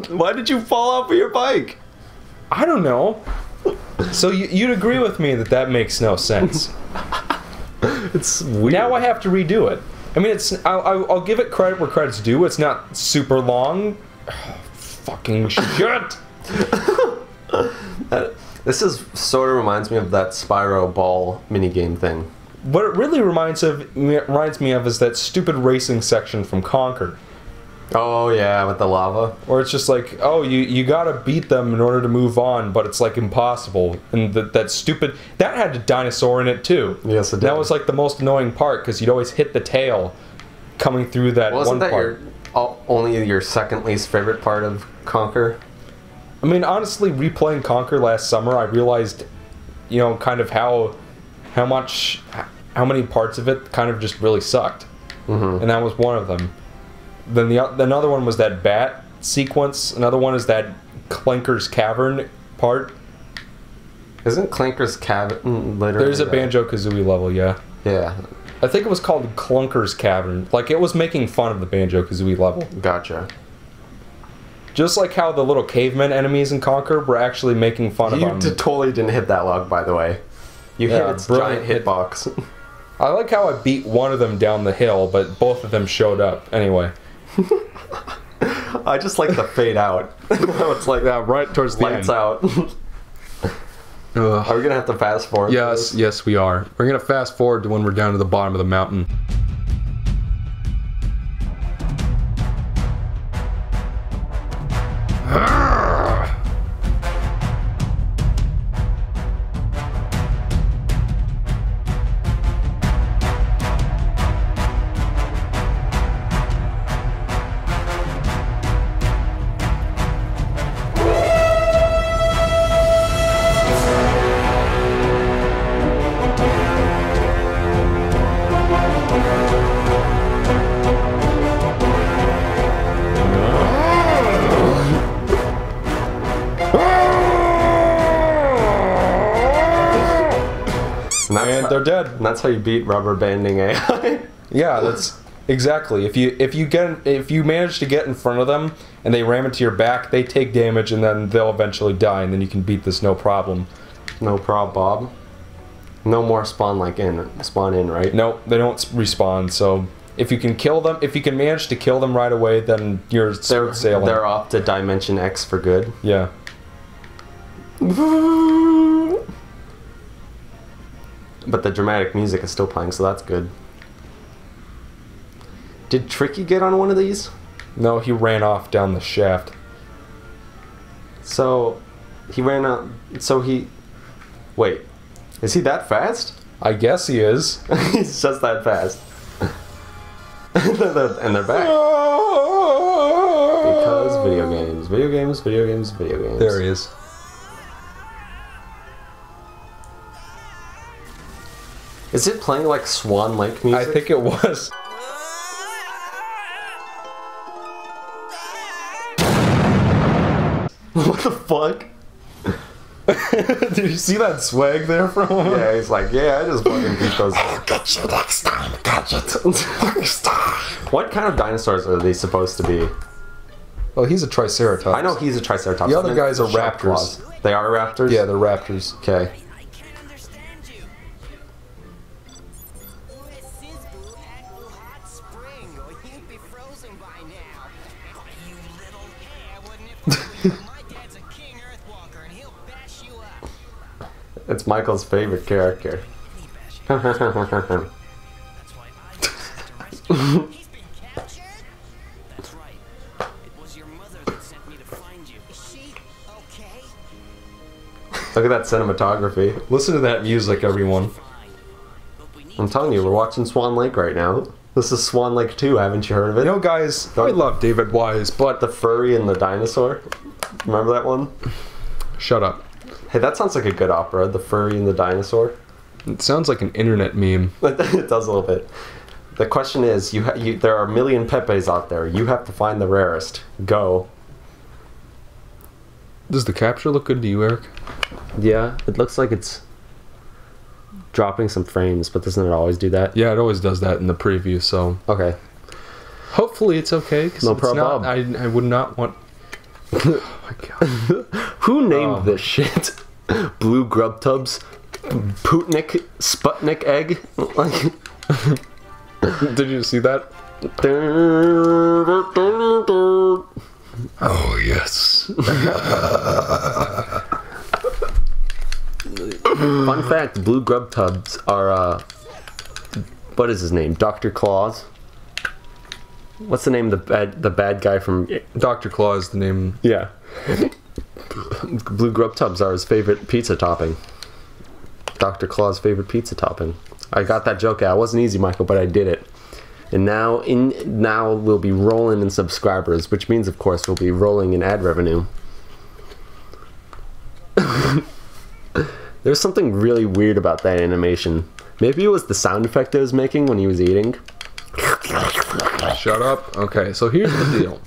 Why did you fall off of your bike? I don't know. So you'd agree with me that that makes no sense. It's weird. Now I have to redo it. I mean, I'll give it credit where credit's due. It's not super long. Fucking shit. This sort of reminds me of that Spyro ball minigame thing. What it really reminds me of is that stupid racing section from Conquer. Oh yeah, with the lava. Where it's just like, oh, you gotta beat them in order to move on, but it's like impossible. And that stupid... That had a dinosaur in it too. Yes, it did. That was like the most annoying part, because you'd always hit the tail coming through that one part. Only your second least favorite part of Conquer? I mean, honestly, replaying Conquer last summer, I realized, you know, kind of how many parts of it kind of just really sucked. Mm-hmm. And that was one of them. Then another one was that bat sequence. Another one is that Clanker's Cavern part. Isn't Clanker's Cavern literally? There's a Banjo-Kazooie level, yeah. Yeah. I think it was called Clunker's Cavern. Like, it was making fun of the Banjo-Kazooie level. Gotcha. Just like how the little caveman enemies in Conquer were actually making fun of them. You totally didn't hit that log, by the way. You hit its giant hitbox. I like how I beat one of them down the hill, but both of them showed up anyway. I just like the fade out. It's like that right towards the lights end. out. Are we gonna have to fast forward? Yes, we are. We're gonna fast forward to when we're down to the bottom of the mountain. And they're dead. And that's how you beat rubber banding AI. Yeah, that's exactly. If you manage to get in front of them and they ram into your back, they take damage and then they'll eventually die, and then you can beat this no problem. No prob, Bob. No more spawn in, right? No, they don't respawn. So if you can kill them, if you can manage to kill them right away, then you're sailing. They're off to Dimension X for good. Yeah. But the dramatic music is still playing, so that's good. Did Tricky get on one of these? No, he ran off down the shaft. So, he ran out... So he... Wait. Is he that fast? I guess he is. He's just that fast. And they're back. Because video games. Video games, video games, video games. There he is. Is it playing like Swan Lake music? I think it was. What the fuck? Did you see that swag there from him? Yeah, he's like, yeah, I just fucking beat those. I'll get you next time, Gadget. Next time. What kind of dinosaurs are they supposed to be? Well, he's a Triceratops. I know he's a Triceratops. The other guys are raptors. They are raptors? Yeah, they're raptors. Okay. It's Michael's favorite character. Look at that cinematography. Listen to that music, everyone. I'm telling you, we're watching Swan Lake right now. This is Swan Lake 2, haven't you heard of it? You know, guys, I love David Wise, but... The furry and the dinosaur? Remember that one? Shut up. Hey, that sounds like a good opera, The Furry and the Dinosaur. It sounds like an internet meme. It does a little bit. The question is, there are a million Pepes out there. You have to find the rarest. Go. Does the capture look good to you, Eric? Yeah, it looks like it's dropping some frames, but doesn't it always do that? Yeah, it always does that in the preview, so... Okay. Hopefully it's okay, because no problem. I would not want... Oh my god. Who named this shit? Blue grub tubs? Sputnik egg? Did you see that? Oh, yes. Fun fact, blue grub tubs are, what is his name? Dr. Claus? What's the name of the bad guy from... Dr. Claw is the name. Yeah. Blue grub tubs are his favorite pizza topping. Dr. Claw's favorite pizza topping. I got that joke out. It wasn't easy, Michael, but I did it. And now we'll be rolling in subscribers, which means, of course, we'll be rolling in ad revenue. There's something really weird about that animation. Maybe it was the sound effect it was making when he was eating. Shut up. Okay, so here's the deal.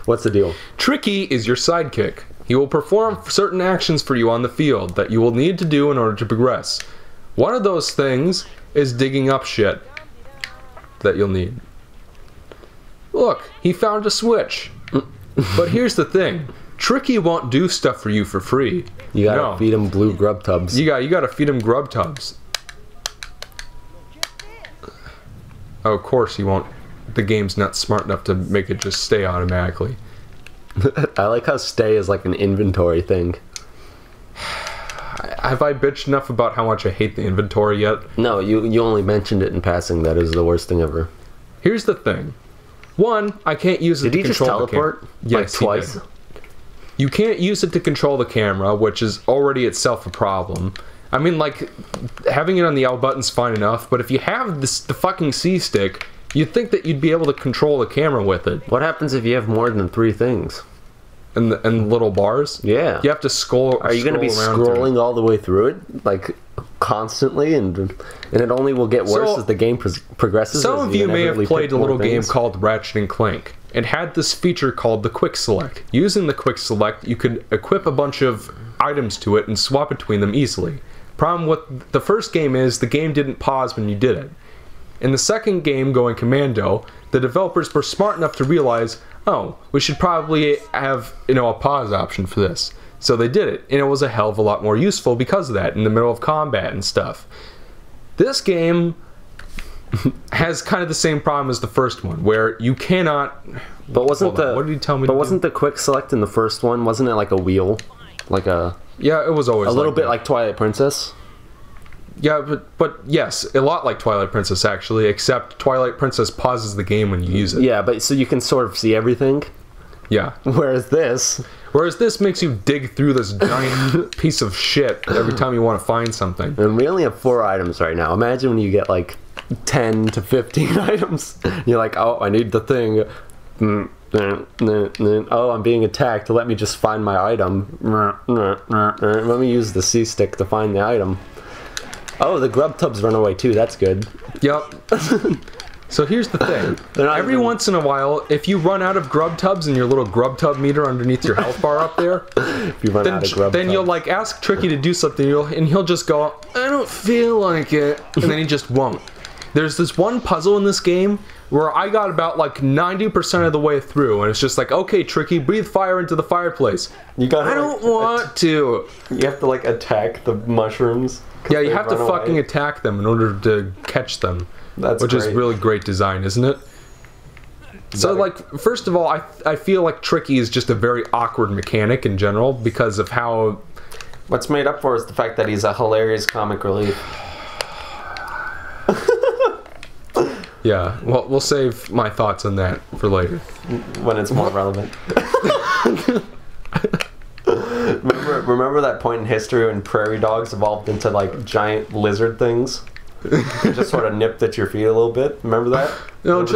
What's the deal? Tricky is your sidekick. He will perform certain actions for you on the field that you will need to do in order to progress. One of those things is digging up shit that you'll need. Look, he found a switch. But here's the thing. Tricky won't do stuff for you for free. You gotta feed him blue grub tubs. You gotta feed him grub tubs. Oh, of course he won't. The game's not smart enough to make it just stay automatically. I like how stay is like an inventory thing. Have I bitched enough about how much I hate the inventory yet? No, you only mentioned it in passing. That is the worst thing ever. Here's the thing. One, I can't use it Did to he just control the teleport? camera. Like Yes, twice? he did. You can't use it to control the camera, which is already itself a problem. I mean, like, having it on the L button's fine enough, but if you have the fucking C stick, you'd think that you'd be able to control the camera with it. What happens if you have more than 3 things? And the little bars? Yeah. You have to scroll. Are you going to be scrolling all the way through it, like constantly, and it only will get worse as the game progresses? Some of you may have played a little game things? called Ratchet and Clank. It had this feature called the Quick Select. Using the Quick Select, you could equip a bunch of items to it and swap between them easily. Problem with the first game is the game didn't pause when you did it. In the second game, Going Commando, the developers were smart enough to realize, oh, we should probably have, a pause option for this. So they did it, and it was a hell of a lot more useful because of that, in the middle of combat and stuff. This game has kind of the same problem as the first one, where you cannot... But wasn't what did you tell me But wasn't the quick select in the first one, wasn't it like a wheel? Like a... Yeah, it was always a little bit like Twilight Princess? Yeah, but yes, a lot like Twilight Princess, actually, except Twilight Princess pauses the game when you use it. Yeah, but so you can sort of see everything? Yeah. Whereas this makes you dig through this giant piece of shit every time you want to find something. And we only have 4 items right now. Imagine when you get like 10 to 15 items. You're like, oh, I need the thing. Oh, I'm being attacked. Let me just find my item. Let me use the C stick to find the item. Oh, the grub tubs run away too. That's good. Yep. So here's the thing. Every once in a while, if you run out of grub tubs and your little grub tub meter underneath your health bar up there, if you run out of grub then tubs. you'll like ask Tricky to do something, and he'll just go, I don't feel like it, and then he just won't. There's this one puzzle in this game where I got about like 90% of the way through, and it's just like, okay, Tricky, breathe fire into the fireplace. I don't want to. You have to like attack the mushrooms. Yeah, you have to fucking attack them in order to catch them. Which is really great design, isn't it? So, like, first of all, I feel like Tricky is just a very awkward mechanic in general because of how... What's made up for is the fact that he's a hilarious comic relief. Yeah, well, we'll save my thoughts on that for later. When it's more relevant. Remember that point in history when prairie dogs evolved into, like, giant lizard things? Just sort of nipped at your feet a little bit. Remember that? No, just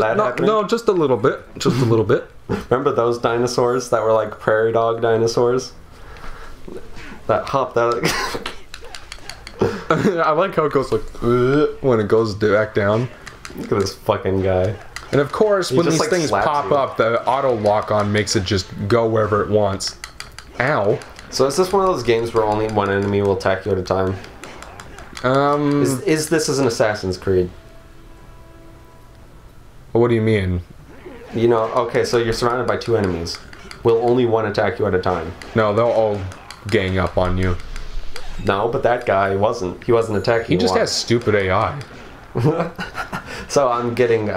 a little bit. Just a little bit. Remember those dinosaurs that were like prairie dog dinosaurs? That hopped out. I like how it goes like when it goes back down. Look at this fucking guy. And of course, when these like things pop up, the auto lock on makes it just go wherever it wants. Ow. So is this one of those games where only one enemy will attack you at a time? Is this an Assassin's Creed? What do you mean? You know, okay, so you're surrounded by 2 enemies. will only one attack you at a time. No, they'll all gang up on you. No, but that guy wasn't. He wasn't attacking. He just has stupid AI. So I'm getting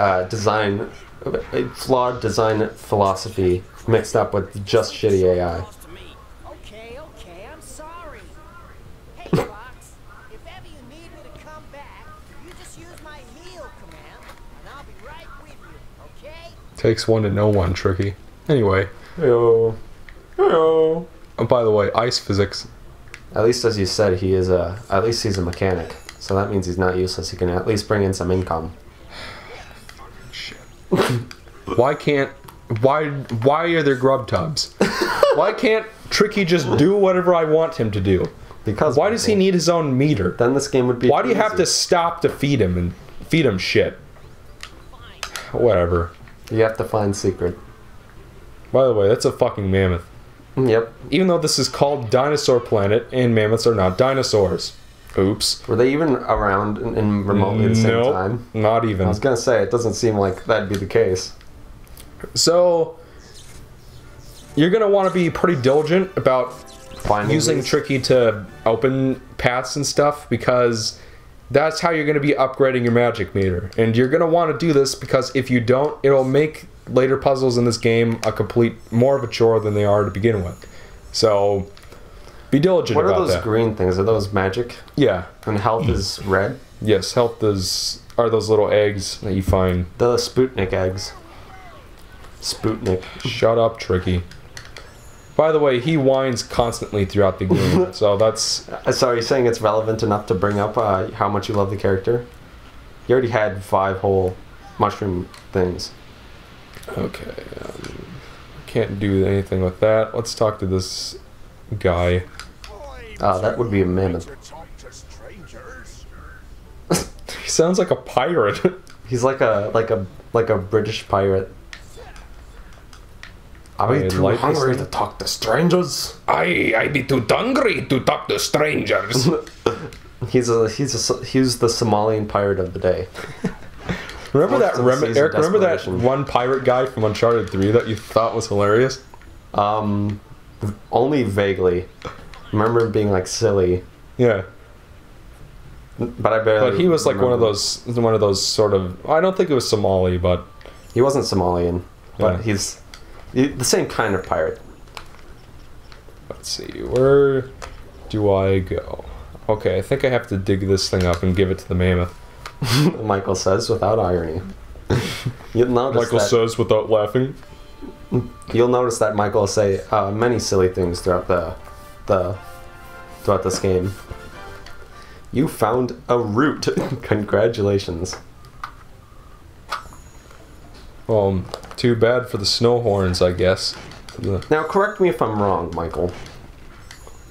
flawed design philosophy mixed up with just shitty AI. Okay, I'm sorry. Hey, Fox, if ever you need me to come back, you just use my heal command, and I'll be right with you, okay? Takes one to know one, Tricky. Anyway. Hello. Hello. Oh, by the way, ice physics. At least, as you said, he is at least he's a mechanic. So that means he's not useless. He can at least bring in some income. Shit. Why are there grub tubs? Why can't Tricky just do whatever I want him to do? Because why does he need his own meter? Then this game would be. Why do you have to stop to feed him and feed him shit? Whatever. You have to find secret. By the way, that's a fucking mammoth. Yep. Even though this is called Dinosaur Planet and mammoths are not dinosaurs. Oops. Were they even around in remotely at the same time? Not even. I was gonna say, it doesn't seem like that'd be the case. So, you're gonna want to be pretty diligent about Finding using these? Tricky to open paths and stuff, because that's how you're gonna be upgrading your magic meter. And you're gonna want to do this because if you don't, it'll make later puzzles in this game more of a chore than they are to begin with. So, be diligent about that. What are those green things? Are those magic? Yeah. And health is red? Yes, health are those little eggs that you find. The Sputnik eggs. Sputnik. Shut up, Tricky. By the way, he whines constantly throughout the game, so that's... So are you saying it's relevant enough to bring up how much you love the character? You already had 5 whole mushroom things. Okay, can't do anything with that. Let's talk to this guy. That would be a mammoth. He sounds like a pirate. He's like a British pirate. Are we too hungry to talk to strangers? I be too hungry to talk to strangers. He's the Somalian pirate of the day. Remember that, Eric? Remember that desperation. one pirate guy from Uncharted 3 that you thought was hilarious? Only vaguely. Remember him being like silly, Yeah, but I barely. but he was like one remember. of those sort of. I don't think it was Somali, but He wasn't Somalian, but Yeah. he's the same kind of pirate. let's see. Where do I go? Okay, I think I have to dig this thing up and give it to the mammoth. Michael says without irony. You'll notice Michael that, says without laughing. You'll notice that Michael will say many silly things throughout throughout this game. You found a root. Congratulations. Well, too bad for the snow horns, I guess. Now, correct me if I'm wrong, Michael.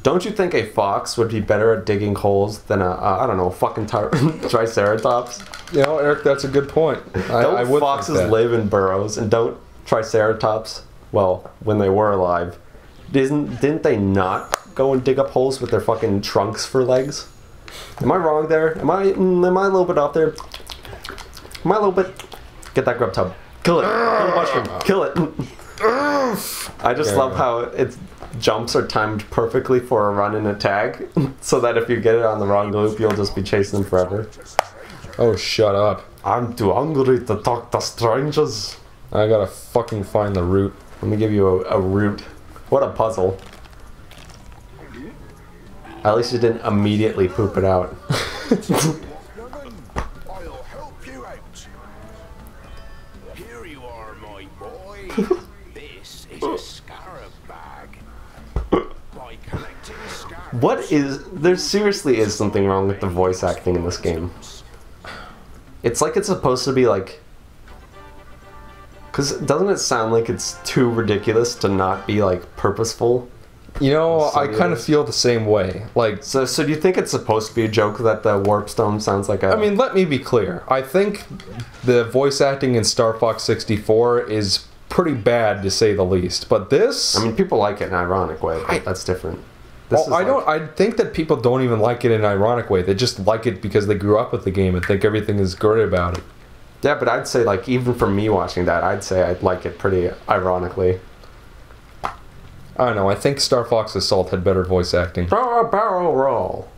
Don't you think a fox would be better at digging holes than I don't know, fucking triceratops? You know, Eric, that's a good point. I Don't would foxes think that. live in burrows, and don't triceratops, well, when they were alive, didn't they not go and dig up holes with their fucking trunks for legs? Am I wrong there? Am I a little bit off there? Am I a little bit? Get that grub tub. Kill it. Kill the mushroom. Kill it. I just love how its jumps are timed perfectly for a run and a tag, so that if you get it on the wrong loop, you'll just be chasing them forever. Oh, shut up. I'm too hungry to talk to strangers. I gotta fucking find the root. Let me give you a root. What a puzzle. At least you didn't immediately poop it out. I'll help you out. Here you are, my boy. This is a scarab bag. By collecting scarabs, There seriously is something wrong with the voice acting in this game. It's like it's supposed to be like... Because doesn't it sound like it's too ridiculous to not be like purposeful? You know, So I kind of yes. feel the same way. Like, So do you think it's supposed to be a joke that the warp stone sounds like a... I mean, let me be clear. I think the voice acting in Star Fox 64 is pretty bad, to say the least. But this... I mean, people like it in an ironic way, but that's different. This is I think that people don't even like it in an ironic way. They just like it because they grew up with the game and think everything is great about it. Yeah, but I'd say, like, even for me watching that, I'd say I'd like it pretty ironically. I don't know, I think Star Fox Assault had better voice acting. Throw a barrel roll.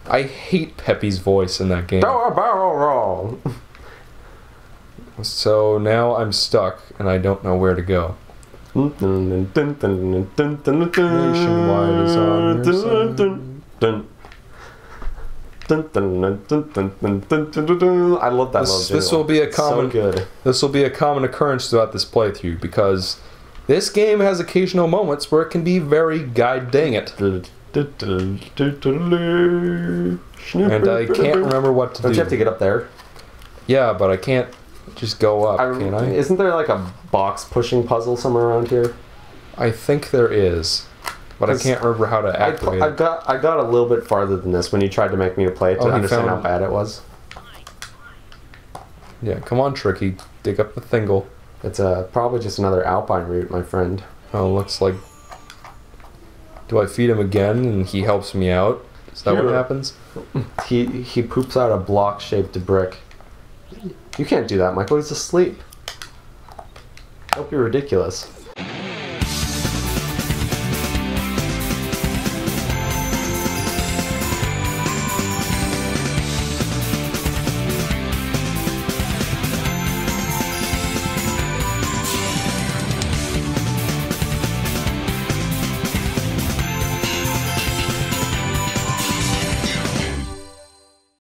I hate Peppy's voice in that game. Throw a barrel roll. So now I'm stuck and I don't know where to go. Nationwide is on your side. I love that little This will be a common. So good. This will be a common occurrence throughout this playthrough because this game has occasional moments where it can be very god dang it, and I can't remember what to do. Don't you have to get up there? Yeah, but I can't just go up, can I? Isn't there like a box pushing puzzle somewhere around here? I think there is, but I can't remember how to activate it. I got a little bit farther than this when you tried to make me to play it to understand how bad it was. Yeah, come on, Tricky. Dig up the thingle. It's probably just another alpine route, my friend. Oh, looks like... Do I feed him again and he helps me out? Is that what happens? He poops out a block-shaped brick. You can't do that, Michael. He's asleep. Don't be ridiculous.